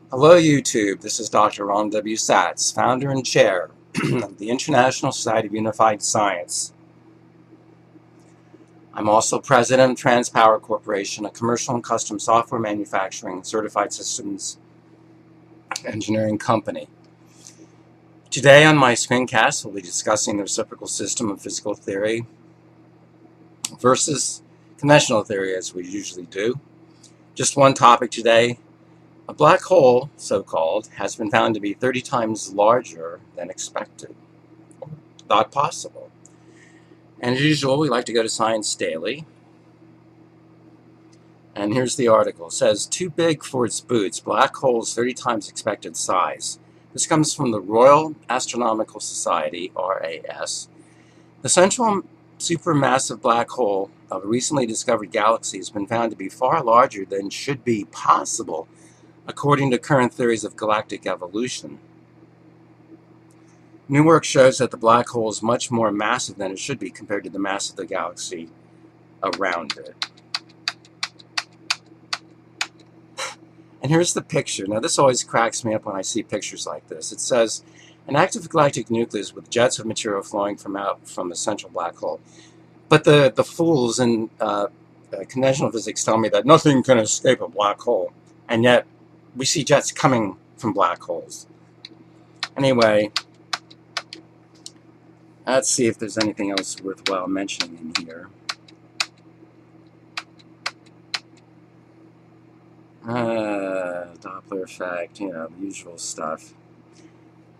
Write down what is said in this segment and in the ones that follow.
Hello YouTube, this is Dr. Ron W. Satz, founder and chair of the International Society of Unified Science. I'm also president of TransPower Corporation, a commercial and custom software manufacturing certified systems engineering company. Today on my screencast, we'll be discussing the reciprocal system of physical theory versus conventional theory as we usually do. Just one topic today. A black hole, so-called, has been found to be 30 times larger than expected, or thought possible. And as usual, we like to go to Science Daily. And here's the article. It says, too big for its boots, black holes 30 times expected size. This comes from the Royal Astronomical Society, RAS. The central supermassive black hole of a recently discovered galaxy has been found to be far larger than should be possible according to current theories of galactic evolution. New work shows that the black hole is much more massive than it should be compared to the mass of the galaxy around it. And here's the picture. Now this always cracks me up when I see pictures like this. It says, an active galactic nucleus with jets of material flowing from the central black hole. But the fools in conventional physics tell me that nothing can escape a black hole. And yet, we see jets coming from black holes. Anyway, let's see if there's anything else worthwhile mentioning in here. Doppler effect, the usual stuff.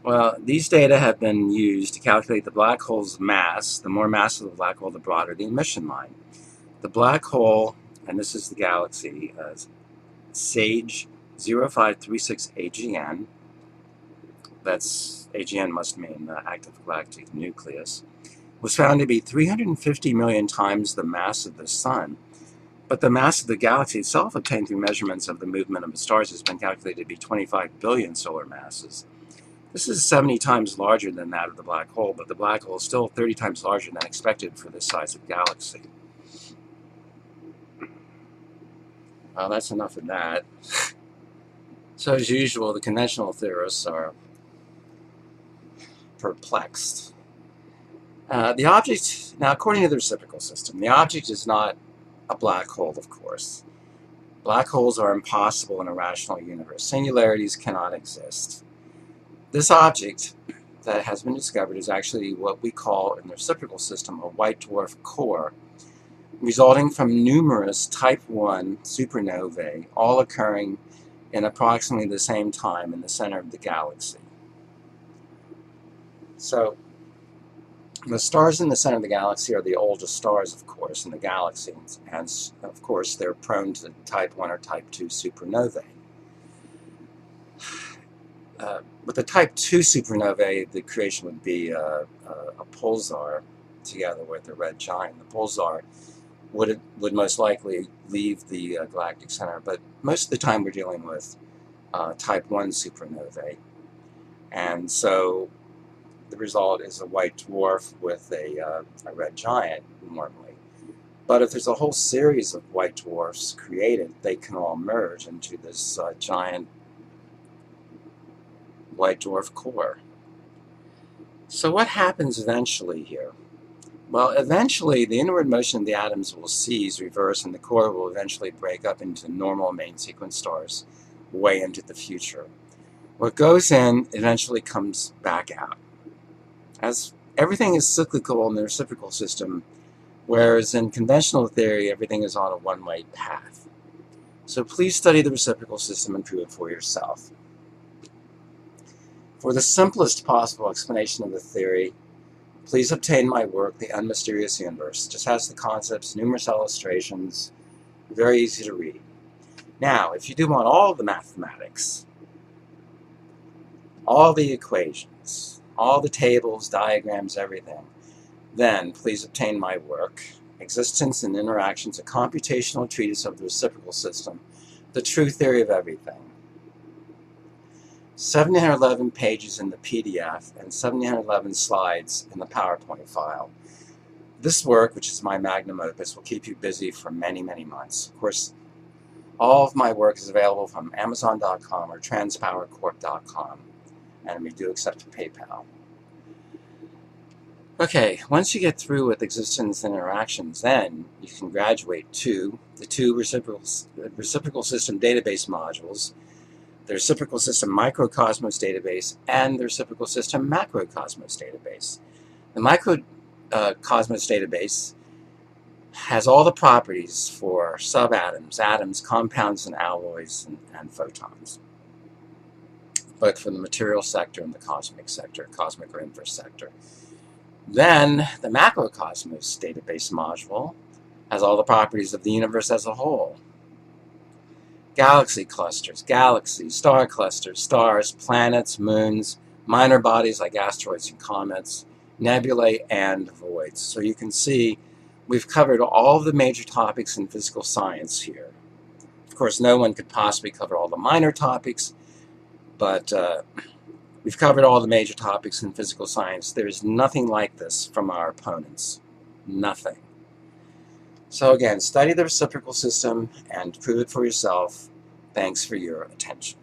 Well, these data have been used to calculate the black hole's mass. The more massive the black hole, the broader the emission line. The black hole, and this is the galaxy, SAGE 0536 AGN, that's AGN must mean active galactic nucleus, was found to be 350 million times the mass of the Sun. But the mass of the galaxy itself, obtained through measurements of the movement of the stars, has been calculated to be 25 billion solar masses. This is 70 times larger than that of the black hole, but the black hole is still 30 times larger than expected for this size of galaxy. Well, that's enough of that. So as usual, the conventional theorists are perplexed. The object, now according to the reciprocal system, the object is not a black hole, of course. Black holes are impossible in a rational universe. Singularities cannot exist. This object that has been discovered is actually what we call in the reciprocal system a white dwarf core, resulting from numerous type 1 supernovae, all occurring in approximately the same time in the center of the galaxy. So, the stars in the center of the galaxy are the oldest stars, of course, in the galaxy, and of course they're prone to type 1 or type 2 supernovae. With the type 2 supernovae, the creation would be a pulsar together with a red giant. The pulsar would most likely leave the galactic center, but most of the time we're dealing with type 1 supernovae. And so the result is a white dwarf with a red giant normally. But if there's a whole series of white dwarfs created, they can all merge into this giant white dwarf core. So what happens eventually here? Well, eventually the inward motion of the atoms will cease, reverse, and the core will eventually break up into normal main sequence stars way into the future. What goes in eventually comes back out. As everything is cyclical in the reciprocal system, whereas in conventional theory, everything is on a one-way path. So please study the reciprocal system and prove it for yourself. For the simplest possible explanation of the theory, please obtain my work, The Unmysterious Universe. It just has the concepts, numerous illustrations, very easy to read. Now, if you do want all the mathematics, all the equations, all the tables, diagrams, everything, then please obtain my work, Existence and Interactions, a computational treatise of the reciprocal system, the true theory of everything. 711 pages in the PDF and 711 slides in the PowerPoint file. This work, which is my magnum opus, will keep you busy for many, many months. Of course, All of my work is available from Amazon.com or transpowercorp.com, and we do accept PayPal. Okay, once you get through with existence and interactions, then you can graduate to the two reciprocal system database modules, the reciprocal system microcosmos database and the reciprocal system macrocosmos database. The microcosmos database has all the properties for subatoms, atoms, compounds, and alloys, and photons, both for the material sector and the cosmic sector, cosmic or inverse sector. Then the macrocosmos database module has all the properties of the universe as a whole. Galaxy clusters, galaxies, star clusters, stars, planets, moons, minor bodies like asteroids and comets, nebulae, and voids. So you can see we've covered all of the major topics in physical science here. Of course, no one could possibly cover all the minor topics, but we've covered all the major topics in physical science. There's nothing like this from our opponents. Nothing. So again, study the reciprocal system and prove it for yourself. Thanks for your attention.